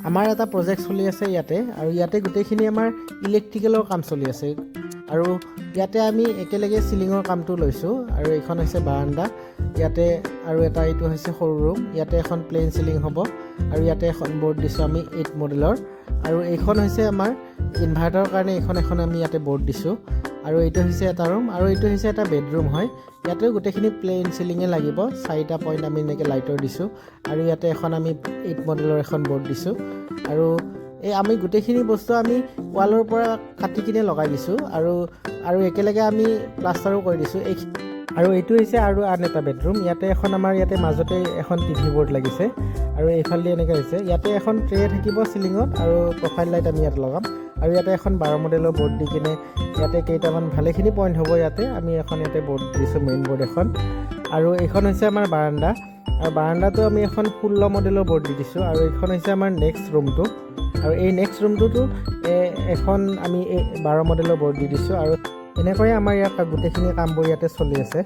আমাৰ এটা প্ৰজেক্ট চলি আছে ইয়াতে আৰু ইয়াতে গোটেইখিনি আমাৰ ইলেক্ট্ৰিকেলৰ কাম চলি আছে আৰু ইয়াতে আমি একেলগে চিলিঙৰ কামটো লৈছোঁ আৰু এইখন হৈছে বাৰাণ্ডা ইয়াতে আৰু এটা এইটো হৈছে সৰু ৰুম ইয়াতে এখন প্লেন চিলিং হ'ব আৰু ইয়াতে এখন বৰ্ড দিছোঁ আমি 8 মডেলৰ আৰু এইখন হৈছে আমাৰ ইনভাৰ্টাৰৰ কাৰণে এখন আমি ইয়াতে বৰ্ড দিছোঁ আৰু এইটো হৈছে এটা ৰুম আৰু এইটো হৈছে এটা বেডৰুম হয় ইয়াতে গোটেইখিনি প্লেন চিলিঙে লাগিব 4টা পইণ্ট আমি এনেকৈ লাইটৰ দিছোঁ আৰু ইয়াতে এখন আমি 8 মডেলৰ এখন বৰ্ড দিছোঁ আৰু এই আমি গোটেইখিনি বস্তু আমি ৱালৰ পৰা কাটি কিনে লগাই দিছোঁ আৰু একেলগে আমি প্লাষ্টাৰো কৰি দিছোঁ আৰু এইটো হৈছে আৰু আন এটা বেডৰুম ইয়াতে এখন আমাৰ ইয়াতে মাজতে এখন টিভি বৰ্ড লাগিছে আৰু এইফালে এনেকৈ হৈছে ইয়াতে এখন ট্ৰে থাকিব চিলিঙত আৰু প্ৰফাইল লাইট আমি ইয়াত লগাম আৰু ইয়াতে এখন 12 মডেলৰ বৰ্ড দি কিনে ইয়াতে কেইটামান ভালেখিনি পইণ্ট হ'ব ইয়াতে আমি এখন ইয়াতে বৰ্ড দিছোঁ মেইন বৰ্ড এখন আৰু এইখন হৈছে আমাৰ বাৰাণ্ডা আৰু বাৰাণ্ডাটো আমি এখন 16 মডেলৰ বৰ্ড দি দিছোঁ আৰু এইখন হৈছে আমাৰ নেক্সট ৰুমটো আৰু এই নেক্সট ৰুমটোতো এখন আমি 12 মডেলৰ বৰ্ড দি দিছোঁ আৰু এনেকৈয়ে আমাৰ ইয়াত গোটেইখিনি কামবোৰ ইয়াতে চলি আছে।